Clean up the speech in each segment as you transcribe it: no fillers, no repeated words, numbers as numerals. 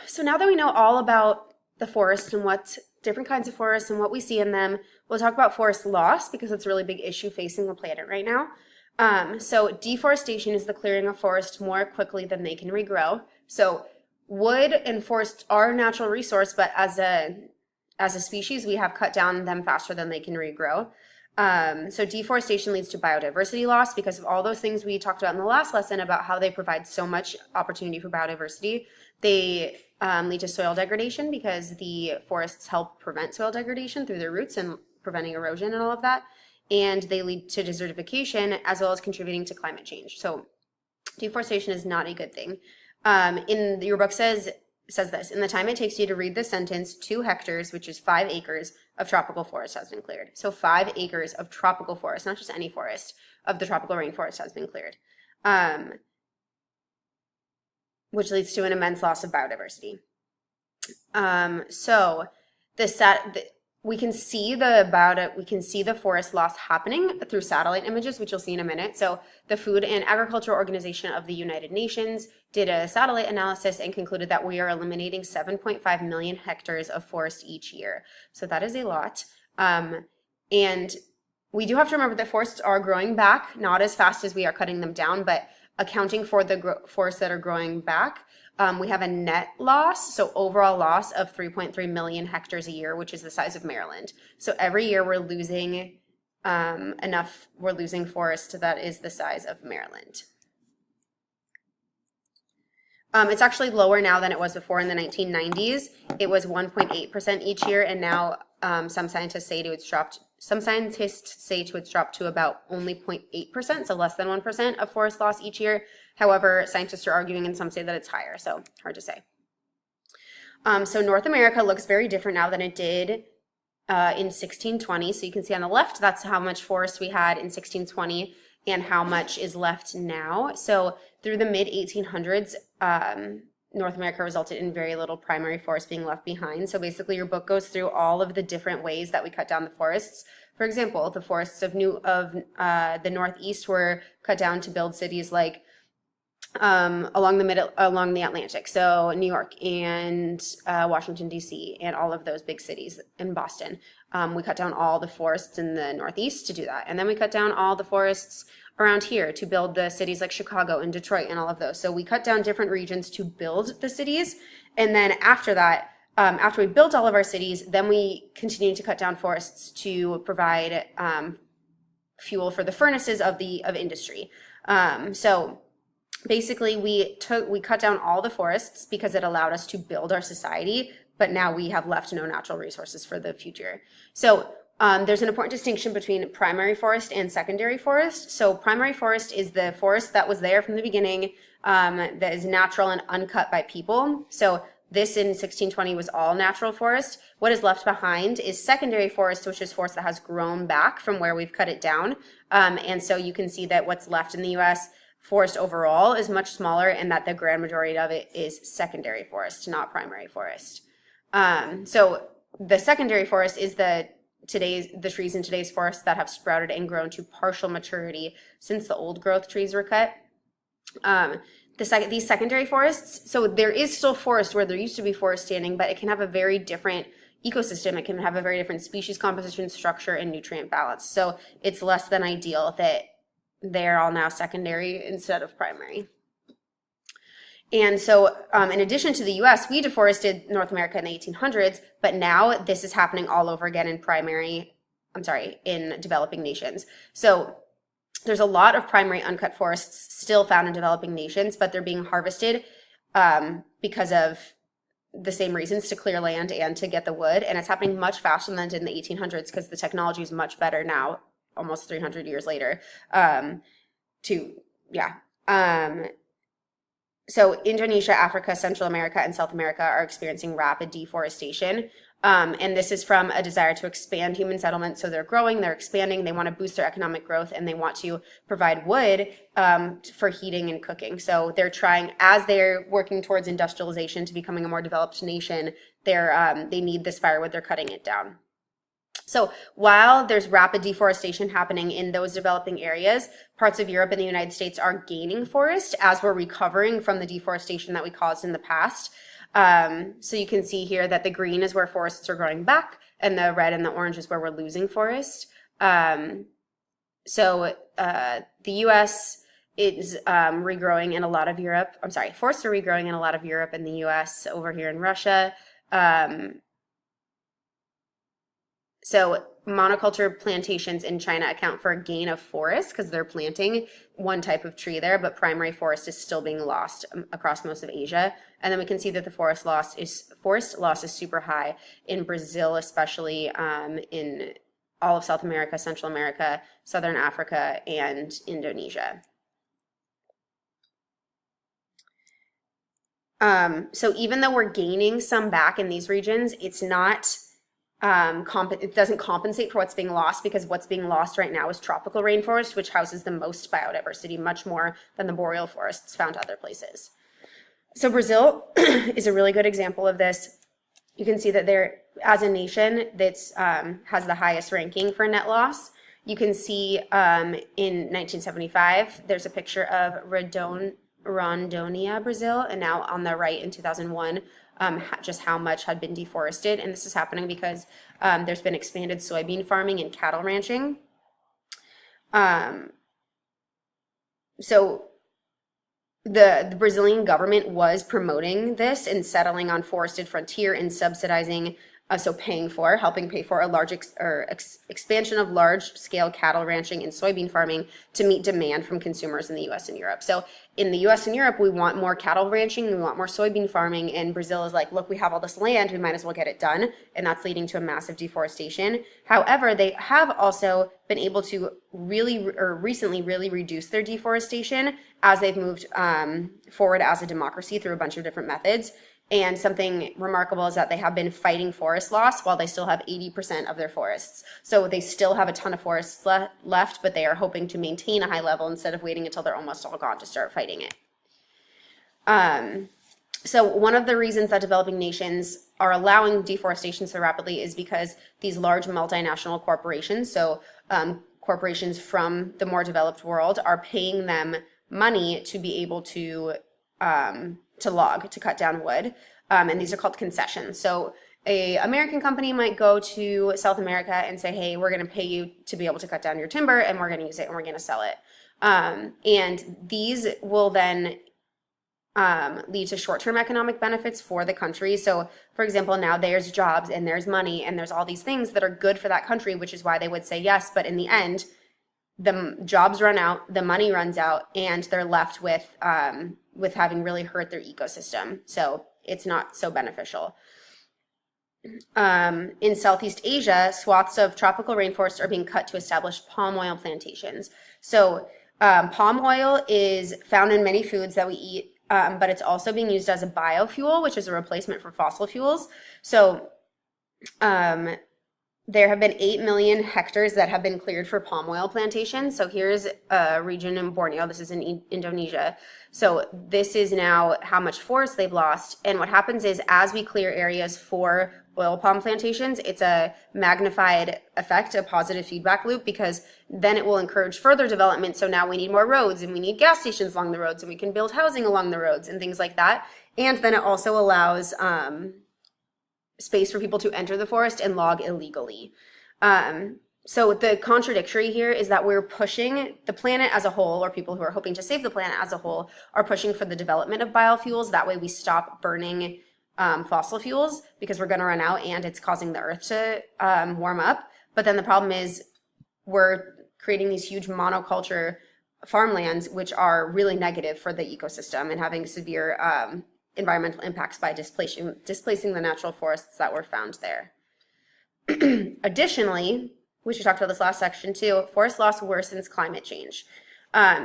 So now that we know all about the forest and what different kinds of forests and what we see in them, we'll talk about forest loss because it's a really big issue facing the planet right now. So deforestation is the clearing of forest more quickly than they can regrow. So wood and forests are a natural resource, but as a species, we have cut down them faster than they can regrow. So deforestation leads to biodiversity loss because of all those things we talked about in the last lesson about how they provide so much opportunity for biodiversity. They lead to soil degradation because the forests help prevent soil degradation through their roots and preventing erosion and all of that. And they lead to desertification as well as contributing to climate change. So deforestation is not a good thing. In your book says this, in the time it takes you to read this sentence, 2 hectares, which is 5 acres of tropical forest has been cleared. So 5 acres of tropical forest, not just any forest, of the tropical rainforest has been cleared, which leads to an immense loss of biodiversity. We can see the forest loss happening through satellite images, which you'll see in a minute. So the Food and Agriculture Organization of the United Nations did a satellite analysis and concluded that we are eliminating 7.5 million hectares of forest each year. So that is a lot. And we do have to remember that forests are growing back, not as fast as we are cutting them down, but accounting for the forests that are growing back, we have a net loss, so overall loss of 3.3 million hectares a year, which is the size of Maryland. So every year we're losing forest that is the size of Maryland. It's actually lower now than it was before in the 1990s. It was 1.8% each year, and now some scientists say it's dropped to about only 0.8%, so less than 1% of forest loss each year. However, scientists are arguing and some say that it's higher, so hard to say. So North America looks very different now than it did in 1620. So you can see on the left, that's how much forest we had in 1620 and how much is left now. So through the mid-1800s, North America resulted in very little primary forest being left behind. So basically your book goes through all of the different ways that we cut down the forests. For example, the forests of the Northeast were cut down to build cities like along the Atlantic. So New York and Washington, D.C. and all of those big cities in Boston. We cut down all the forests in the Northeast to do that. And then we cut down all the forests around here to build the cities like Chicago and Detroit and all of those. So we cut down different regions to build the cities. And then after that, after we built all of our cities, then we continued to cut down forests to provide fuel for the furnaces of industry. So basically we cut down all the forests because it allowed us to build our society, but now we have left no natural resources for the future. So there's an important distinction between primary forest and secondary forest. So primary forest is the forest that was there from the beginning, that is natural and uncut by people. So this in 1620 was all natural forest. What is left behind is secondary forest, which is forest that has grown back from where we've cut it down. And so you can see that what's left in the U.S., forest overall is much smaller, and that the grand majority of it is secondary forest, not primary forest. So the secondary forest is the trees in today's forest that have sprouted and grown to partial maturity since the old growth trees were cut. These secondary forests, so there is still forest where there used to be forest standing, but it can have a very different ecosystem. It can have a very different species composition, structure, and nutrient balance. So it's less than ideal that they're all now secondary instead of primary. And so in addition to the US, we deforested North America in the 1800s, but now this is happening all over again in developing nations. So there's a lot of primary uncut forests still found in developing nations, but they're being harvested because of the same reasons, to clear land and to get the wood. And it's happening much faster than it did in the 1800s because the technology is much better now, almost 300 years later. So Indonesia, Africa, Central America, and South America are experiencing rapid deforestation. And this is from a desire to expand human settlement. So they're growing, they're expanding, they want to boost their economic growth, and they want to provide wood for heating and cooking. So they're trying, as they're working towards industrialization to becoming a more developed nation, they need this firewood, they're cutting it down. So while there's rapid deforestation happening in those developing areas, parts of Europe and the United States are gaining forest as we're recovering from the deforestation that we caused in the past. So you can see here that the green is where forests are growing back, and the red and the orange is where we're losing forest. The U.S. is regrowing in a lot of Europe. I'm sorry, forests are regrowing in a lot of Europe and the U.S. over here in Russia. So monoculture plantations in China account for a gain of forest because they're planting one type of tree there, but primary forest is still being lost across most of Asia. And then we can see that the forest loss is super high in Brazil, especially in all of South America, Central America, Southern Africa, and Indonesia. So even though we're gaining some back in these regions, it's not it doesn't compensate for what's being lost, because what's being lost right now is tropical rainforest, which houses the most biodiversity, much more than the boreal forests found other places. So Brazil is a really good example of this. You can see that there, as a nation, that's has the highest ranking for net loss. You can see in 1975, there's a picture of Rondônia, Brazil, and now on the right in 2001, just how much had been deforested. And this is happening because there's been expanded soybean farming and cattle ranching. So the Brazilian government was promoting this and settling on forested frontier and subsidizing, helping pay for a large expansion of large-scale cattle ranching and soybean farming to meet demand from consumers in the U.S. and Europe. So in the U.S. and Europe, we want more cattle ranching, we want more soybean farming, and Brazil is like, look, we have all this land, we might as well get it done, and that's leading to a massive deforestation. However, they have also been able to recently really reduce their deforestation as they've moved forward as a democracy through a bunch of different methods. And something remarkable is that they have been fighting forest loss while they still have 80% of their forests. So they still have a ton of forests left, but they are hoping to maintain a high level instead of waiting until they're almost all gone to start fighting it. So one of the reasons that developing nations are allowing deforestation so rapidly is because these large multinational corporations, corporations from the more developed world, are paying them money to be able to log, to cut down wood, and these are called concessions. So a American company might go to South America and say, hey, we're going to pay you to be able to cut down your timber, and we're going to use it, and we're going to sell it. And these will then lead to short-term economic benefits for the country. So, for example, now there's jobs, and there's money, and there's all these things that are good for that country, which is why they would say yes, but in the end, the jobs run out, the money runs out, and they're left with having really hurt their ecosystem. So it's not so beneficial. In Southeast Asia, swaths of tropical rainforests are being cut to establish palm oil plantations. So palm oil is found in many foods that we eat, but it's also being used as a biofuel, which is a replacement for fossil fuels. So there have been 8 million hectares that have been cleared for palm oil plantations. So here's a region in Borneo. This is in Indonesia. So this is now how much forest they've lost. And what happens is, as we clear areas for oil palm plantations, it's a magnified effect, a positive feedback loop, because then it will encourage further development. So now we need more roads, and we need gas stations along the roads, and we can build housing along the roads and things like that. And then it also allows space for people to enter the forest and log illegally. So the contradictory here is that we're pushing the planet as a whole, or people who are hoping to save the planet as a whole, are pushing for the development of biofuels. That way we stop burning fossil fuels, because we're going to run out and it's causing the earth to warm up. But then the problem is we're creating these huge monoculture farmlands, which are really negative for the ecosystem and having severe environmental impacts by displacing the natural forests that were found there. Additionally, which we talked about this last section too, forest loss worsens climate change.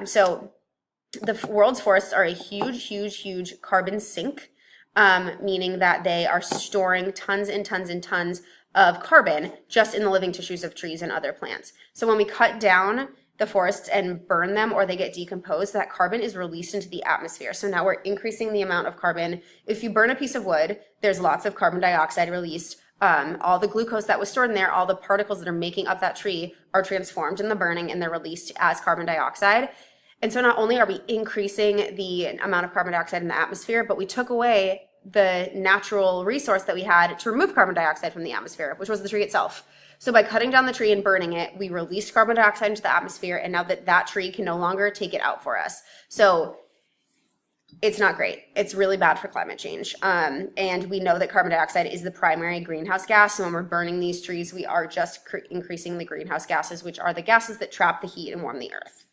So the world's forests are a huge carbon sink, meaning that they are storing tons and tons and tons of carbon just in the living tissues of trees and other plants. So when we cut down the forests and burn them, or they get decomposed, that carbon is released into the atmosphere. So now we're increasing the amount of carbon. If you burn a piece of wood, there's lots of carbon dioxide released. All the glucose that was stored in there, all the particles that are making up that tree are transformed in the burning, and they're released as carbon dioxide. And so not only are we increasing the amount of carbon dioxide in the atmosphere, but we took away the natural resource that we had to remove carbon dioxide from the atmosphere, which was the tree itself. So by cutting down the tree and burning it, we released carbon dioxide into the atmosphere, and now that tree can no longer take it out for us. So it's not great. It's really bad for climate change. And we know that carbon dioxide is the primary greenhouse gas. So when we're burning these trees, we are just increasing the greenhouse gases, which are the gases that trap the heat and warm the earth.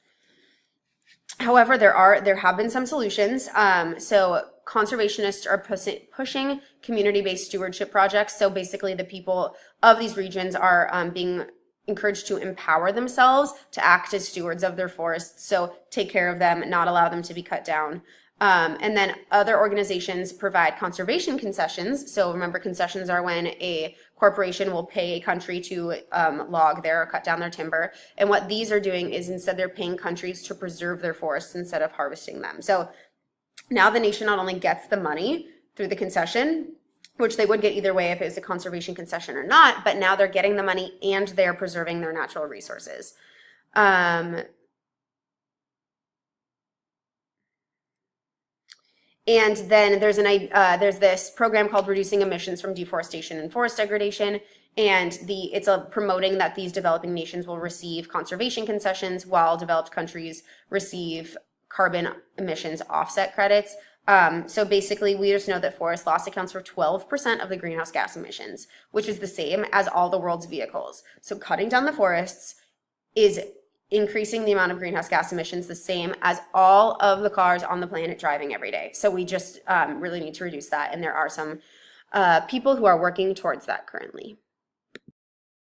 However, there have been some solutions. So conservationists are pushing community-based stewardship projects. So basically the people of these regions are being encouraged to empower themselves to act as stewards of their forests. So take care of them, not allow them to be cut down. And then other organizations provide conservation concessions. So remember, concessions are when a corporation will pay a country to log their or cut down their timber. And what these are doing is instead they're paying countries to preserve their forests instead of harvesting them. So now the nation not only gets the money through the concession, which they would get either way if it was a conservation concession or not, but now they're getting the money and they're preserving their natural resources. And then there's this program called Reducing Emissions from Deforestation and Forest Degradation, and it's promoting that these developing nations will receive conservation concessions while developed countries receive carbon emissions offset credits. So basically, we just know that forest loss accounts for 12% of the greenhouse gas emissions, which is the same as all the world's vehicles. So cutting down the forests is increasing the amount of greenhouse gas emissions the same as all of the cars on the planet driving every day. So we just really need to reduce that, and there are some people who are working towards that currently.